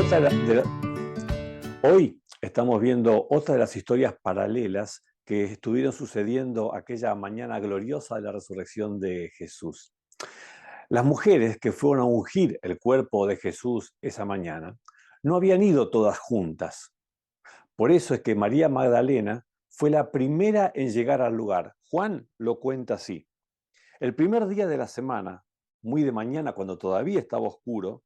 Otra Hoy estamos viendo otra de las historias paralelas que estuvieron sucediendo aquella mañana gloriosa de la resurrección de Jesús. Las mujeres que fueron a ungir el cuerpo de Jesús esa mañana no habían ido todas juntas. Por eso es que María Magdalena fue la primera en llegar al lugar. Juan lo cuenta así. El primer día de la semana, muy de mañana cuando todavía estaba oscuro,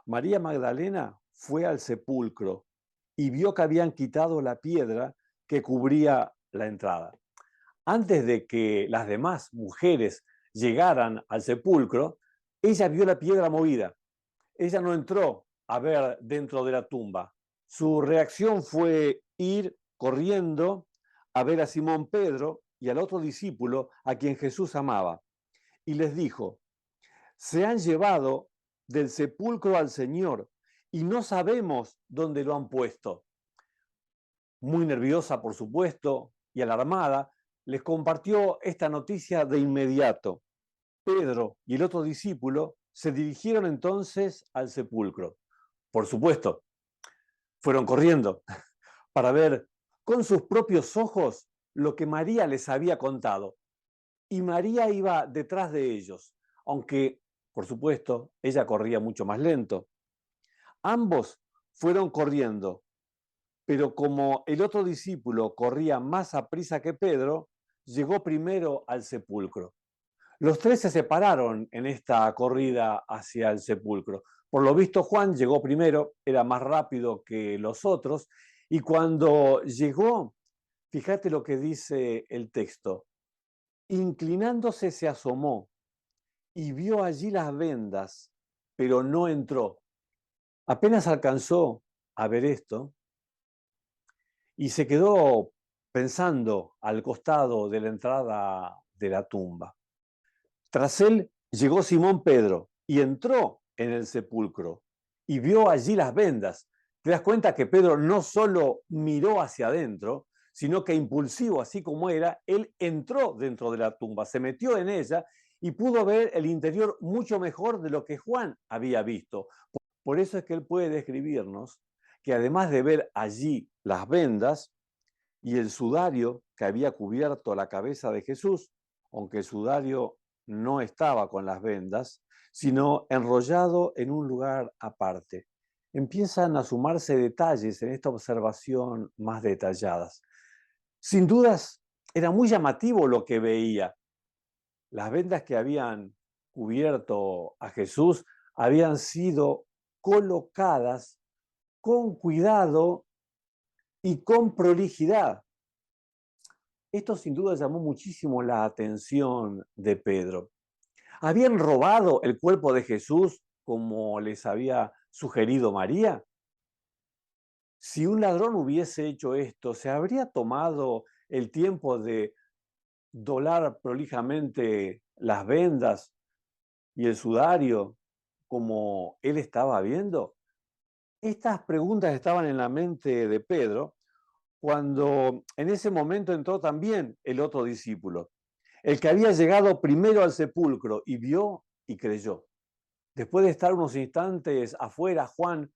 María Magdalena fue al sepulcro y vio que habían quitado la piedra que cubría la entrada. Antes de que las demás mujeres llegaran al sepulcro, ella vio la piedra movida. Ella no entró a ver dentro de la tumba. Su reacción fue ir corriendo a ver a Simón Pedro y al otro discípulo a quien Jesús amaba. Y les dijo: se han llevado del sepulcro al Señor y no sabemos dónde lo han puesto. Muy nerviosa, por supuesto, y alarmada, les compartió esta noticia de inmediato. Pedro y el otro discípulo se dirigieron entonces al sepulcro. Por supuesto, fueron corriendo para ver con sus propios ojos lo que María les había contado. Y María iba detrás de ellos, aunque, por supuesto, ella corría mucho más lento. Ambos fueron corriendo, pero como el otro discípulo corría más aprisa que Pedro, llegó primero al sepulcro. Los tres se separaron en esta corrida hacia el sepulcro. Por lo visto, Juan llegó primero, era más rápido que los otros, y cuando llegó, fíjate lo que dice el texto: inclinándose se asomó y vio allí las vendas, pero no entró. Apenas alcanzó a ver esto y se quedó pensando al costado de la entrada de la tumba. Tras él llegó Simón Pedro y entró en el sepulcro y vio allí las vendas. Te das cuenta que Pedro no solo miró hacia adentro, sino que impulsivo, así como era, él entró dentro de la tumba, se metió en ella y pudo ver el interior mucho mejor de lo que Juan había visto. Por eso es que él puede describirnos que además de ver allí las vendas y el sudario que había cubierto la cabeza de Jesús, aunque el sudario no estaba con las vendas, sino enrollado en un lugar aparte. Empiezan a sumarse detalles en esta observación más detalladas. Sin dudas, era muy llamativo lo que veía. Las vendas que habían cubierto a Jesús habían sido colocadas con cuidado y con prolijidad. Esto sin duda llamó muchísimo la atención de Pedro. ¿Habían robado el cuerpo de Jesús como les había sugerido María? Si un ladrón hubiese hecho esto, ¿se habría tomado el tiempo de doblar prolijamente las vendas y el sudario como él estaba viendo? Estas preguntas estaban en la mente de Pedro cuando en ese momento entró también el otro discípulo, el que había llegado primero al sepulcro y vio y creyó. Después de estar unos instantes afuera, Juan,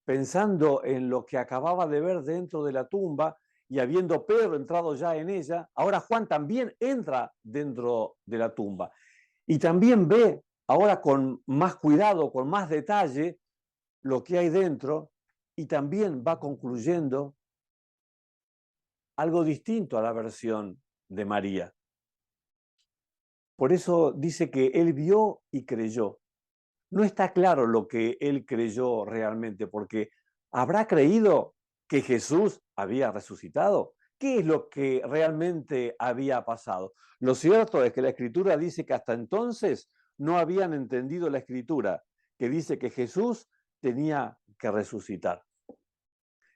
pensando en lo que acababa de ver dentro de la tumba y habiendo Pedro entrado ya en ella, ahora Juan también entra dentro de la tumba y también ve ahora con más cuidado, con más detalle, lo que hay dentro y también va concluyendo algo distinto a la versión de María. Por eso dice que él vio y creyó. No está claro lo que él creyó realmente, porque ¿habrá creído que Jesús había resucitado? ¿Qué es lo que realmente había pasado? Lo cierto es que la Escritura dice que hasta entonces no habían entendido la Escritura, que dice que Jesús tenía que resucitar.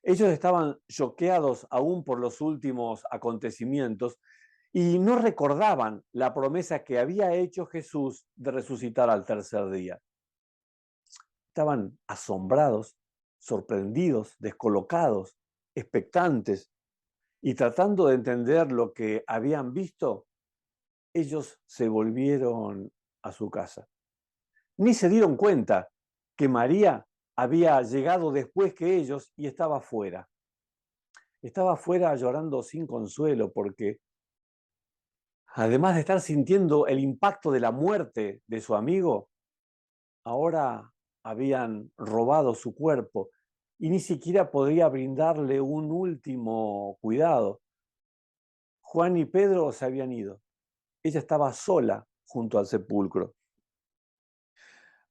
Ellos estaban choqueados aún por los últimos acontecimientos y no recordaban la promesa que había hecho Jesús de resucitar al tercer día. Estaban asombrados, sorprendidos, descolocados, expectantes, y tratando de entender lo que habían visto, ellos se volvieron a su casa. Ni se dieron cuenta que María había llegado después que ellos y estaba fuera. Estaba fuera llorando sin consuelo porque, además de estar sintiendo el impacto de la muerte de su amigo, ahora habían robado su cuerpo y ni siquiera podría brindarle un último cuidado. Juan y Pedro se habían ido. Ella estaba sola junto al sepulcro.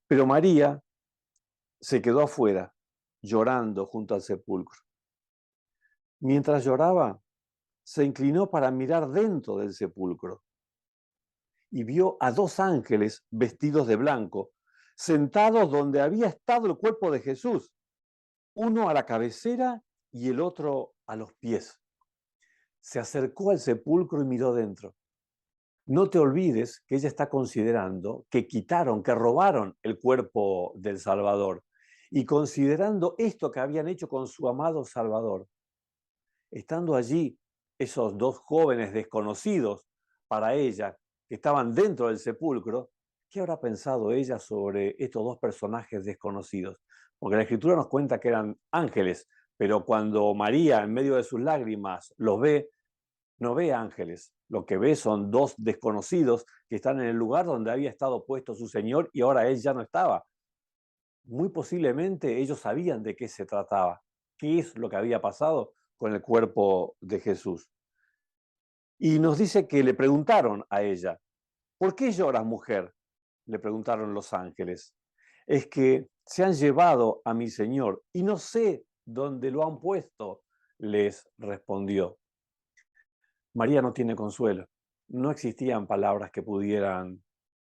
Pero María se quedó afuera, llorando junto al sepulcro. Mientras lloraba, se inclinó para mirar dentro del sepulcro y vio a dos ángeles vestidos de blanco, sentados donde había estado el cuerpo de Jesús, uno a la cabecera y el otro a los pies. Se acercó al sepulcro y miró dentro. No te olvides que ella está considerando que quitaron, que robaron el cuerpo del Salvador. Y considerando esto que habían hecho con su amado Salvador, estando allí esos dos jóvenes desconocidos para ella, que estaban dentro del sepulcro, ¿qué habrá pensado ella sobre estos dos personajes desconocidos? Porque la Escritura nos cuenta que eran ángeles, pero cuando María, en medio de sus lágrimas, los ve, no ve ángeles. Lo que ve son dos desconocidos que están en el lugar donde había estado puesto su Señor y ahora él ya no estaba. Muy posiblemente ellos sabían de qué se trataba, qué es lo que había pasado con el cuerpo de Jesús. Y nos dice que le preguntaron a ella, ¿por qué lloras, mujer? Le preguntaron los ángeles. Es que se han llevado a mi Señor y no sé dónde lo han puesto, les respondió. María no tiene consuelo. No existían palabras que pudieran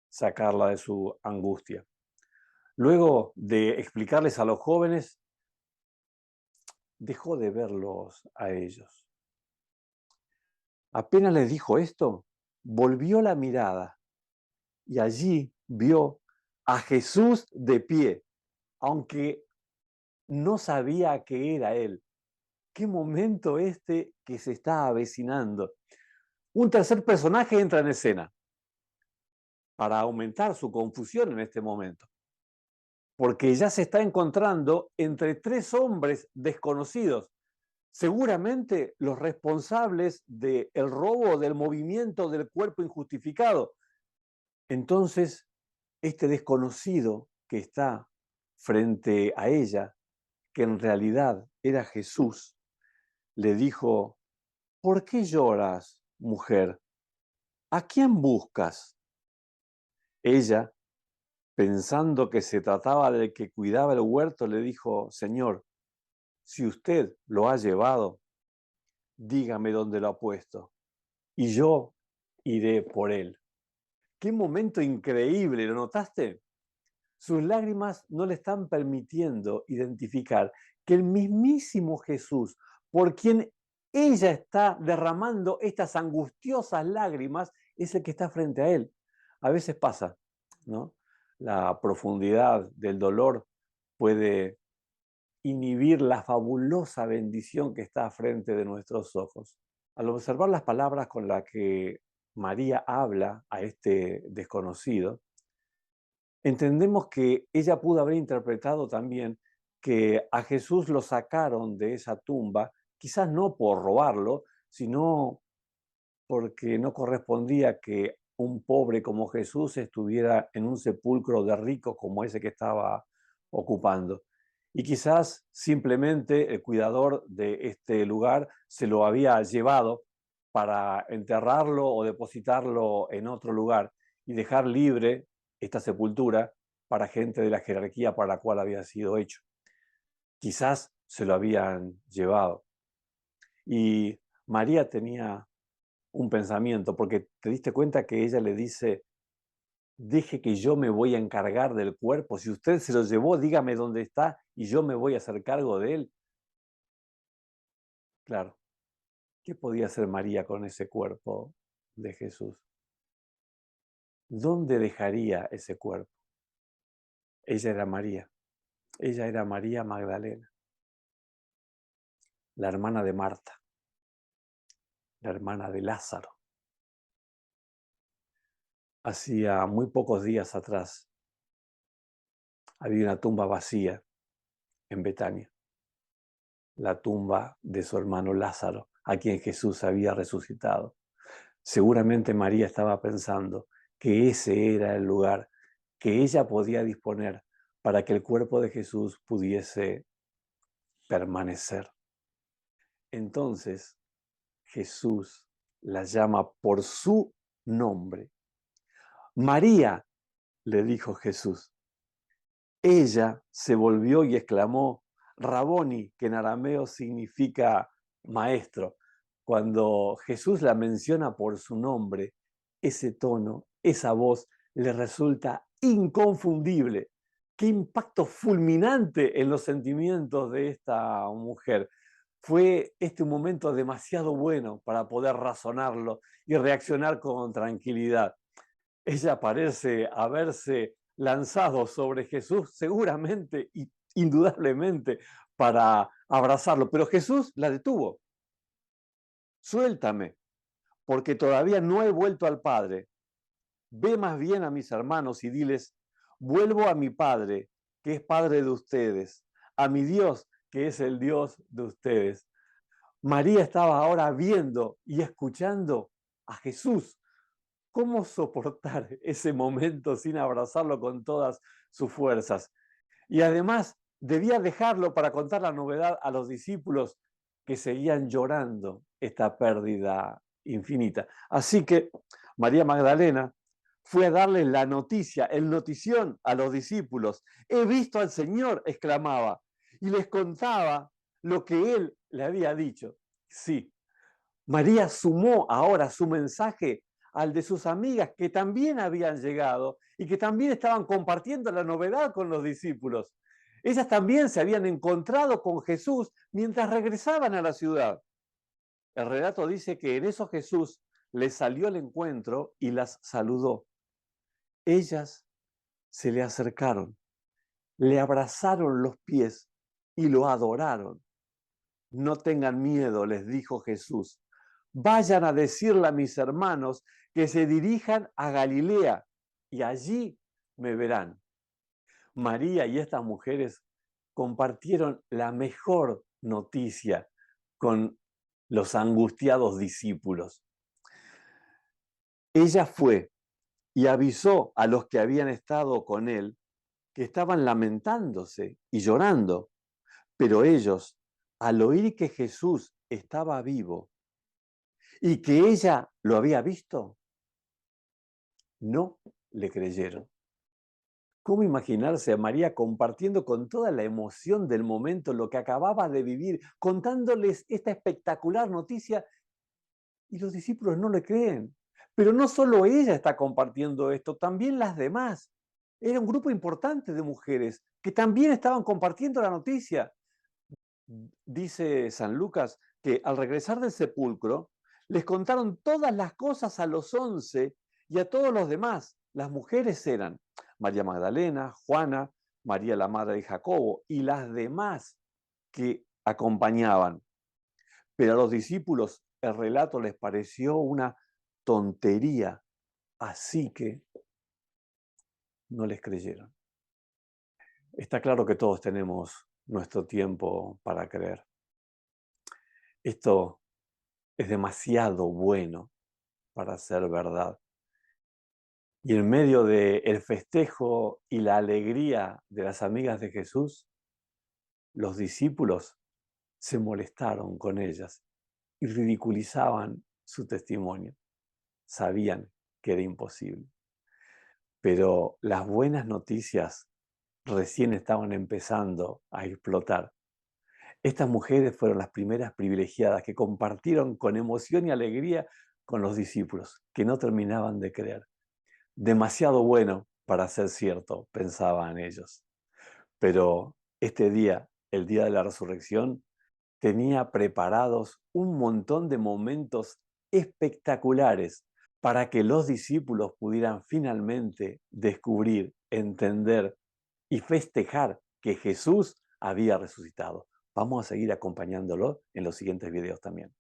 sacarla de su angustia. Luego de explicarles a los jóvenes, dejó de verlos a ellos. Apenas les dijo esto, volvió la mirada y allí vio a Jesús de pie, aunque no sabía que era él. Qué momento este que se está avecinando. Un tercer personaje entra en escena para aumentar su confusión en este momento, porque ya se está encontrando entre tres hombres desconocidos, seguramente los responsables del robo del movimiento del cuerpo injustificado. Entonces, este desconocido que está frente a ella, que en realidad era Jesús, le dijo, ¿por qué lloras, mujer? ¿A quién buscas? Ella, pensando que se trataba del que cuidaba el huerto, le dijo, Señor, si usted lo ha llevado, dígame dónde lo ha puesto, y yo iré por él. Qué momento increíble, ¿lo notaste? Sus lágrimas no le están permitiendo identificar que el mismísimo Jesús, por quien ella está derramando estas angustiosas lágrimas, es el que está frente a él. A veces pasa, ¿no? La profundidad del dolor puede inhibir la fabulosa bendición que está frente de nuestros ojos. Al observar las palabras con las que María habla a este desconocido, entendemos que ella pudo haber interpretado también que a Jesús lo sacaron de esa tumba, quizás no por robarlo, sino porque no correspondía que un pobre como Jesús estuviera en un sepulcro de ricos como ese que estaba ocupando. Y quizás simplemente el cuidador de este lugar se lo había llevado para enterrarlo o depositarlo en otro lugar y dejar libre esta sepultura para gente de la jerarquía para la cual había sido hecho. Quizás se lo habían llevado. Y María tenía un pensamiento, porque te diste cuenta que ella le dice, deje que yo me voy a encargar del cuerpo, si usted se lo llevó, dígame dónde está y yo me voy a hacer cargo de él. Claro, ¿qué podía hacer María con ese cuerpo de Jesús? ¿Dónde dejaría ese cuerpo? Ella era María Magdalena, la hermana de Marta, la hermana de Lázaro. Hacía muy pocos días atrás había una tumba vacía en Betania, la tumba de su hermano Lázaro, a quien Jesús había resucitado. Seguramente María estaba pensando que ese era el lugar que ella podía disponer para que el cuerpo de Jesús pudiese permanecer. Entonces Jesús la llama por su nombre. María, le dijo Jesús. Ella se volvió y exclamó, Raboni, que en arameo significa maestro. Cuando Jesús la menciona por su nombre, ese tono, esa voz, le resulta inconfundible. Qué impacto fulminante en los sentimientos de esta mujer. Fue este un momento demasiado bueno para poder razonarlo y reaccionar con tranquilidad. Ella parece haberse lanzado sobre Jesús seguramente y indudablemente para abrazarlo, pero Jesús la detuvo. Suéltame, porque todavía no he vuelto al Padre. Ve más bien a mis hermanos y diles, vuelvo a mi Padre, que es Padre de ustedes, a mi Dios, que es el Dios de ustedes. María estaba ahora viendo y escuchando a Jesús. ¿Cómo soportar ese momento sin abrazarlo con todas sus fuerzas? Y además debía dejarlo para contar la novedad a los discípulos que seguían llorando esta pérdida infinita. Así que María Magdalena fue a darle la noticia, el notición a los discípulos. He visto al Señor, exclamaba, y les contaba lo que él le había dicho. Sí, María sumó ahora su mensaje al de sus amigas que también habían llegado y que también estaban compartiendo la novedad con los discípulos. Ellas también se habían encontrado con Jesús mientras regresaban a la ciudad. El relato dice que en eso Jesús les salió al encuentro y las saludó. Ellas se le acercaron, le abrazaron los pies y lo adoraron. No tengan miedo, les dijo Jesús. Vayan a decirle a mis hermanos que se dirijan a Galilea y allí me verán. María y estas mujeres compartieron la mejor noticia con los angustiados discípulos. Ella fue y avisó a los que habían estado con él que estaban lamentándose y llorando, pero ellos, al oír que Jesús estaba vivo y que ella lo había visto, no le creyeron. ¿Cómo imaginarse a María compartiendo con toda la emoción del momento lo que acababa de vivir, contándoles esta espectacular noticia y los discípulos no le creen? Pero no solo ella está compartiendo esto, también las demás. Era un grupo importante de mujeres que también estaban compartiendo la noticia. Dice San Lucas que al regresar del sepulcro les contaron todas las cosas a los 11 y a todos los demás. Las mujeres eran María Magdalena, Juana, María la madre de Jacobo y las demás que acompañaban. Pero a los discípulos el relato les pareció una tontería, así que no les creyeron. Está claro que todos tenemos nuestro tiempo para creer. Esto es demasiado bueno para ser verdad. Y en medio del festejo y la alegría de las amigas de Jesús, los discípulos se molestaron con ellas y ridiculizaban su testimonio. Sabían que era imposible. Pero las buenas noticias recién estaban empezando a explotar. Estas mujeres fueron las primeras privilegiadas que compartieron con emoción y alegría con los discípulos, que no terminaban de creer. Demasiado bueno para ser cierto, pensaban ellos. Pero este día, el día de la resurrección, tenía preparados un montón de momentos espectaculares para que los discípulos pudieran finalmente descubrir, entender y festejar que Jesús había resucitado. Vamos a seguir acompañándolo en los siguientes videos también.